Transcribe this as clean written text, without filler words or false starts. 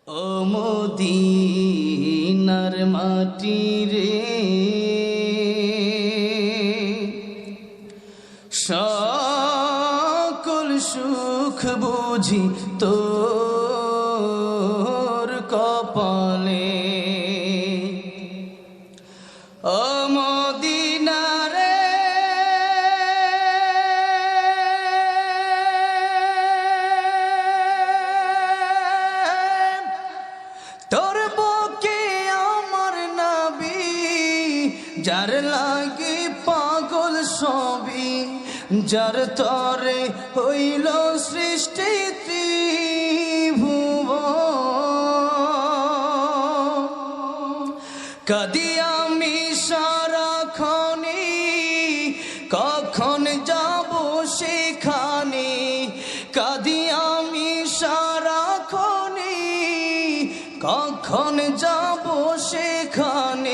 ও মদিনার মাটি রে, সকল সুখ বুঝি তোর কপালে। ও মদিনা রে, তোর বুকে আমার নবী, যার লাগে পাগল সবই, যার তরে হইল সৃষ্টি ত্রিভুবন। কাঁদি আমি সারাক্ষণে, কখন যাব সেখানে। কাঁদি আমি সারাক্ষণে, কখন যাব সেখানে।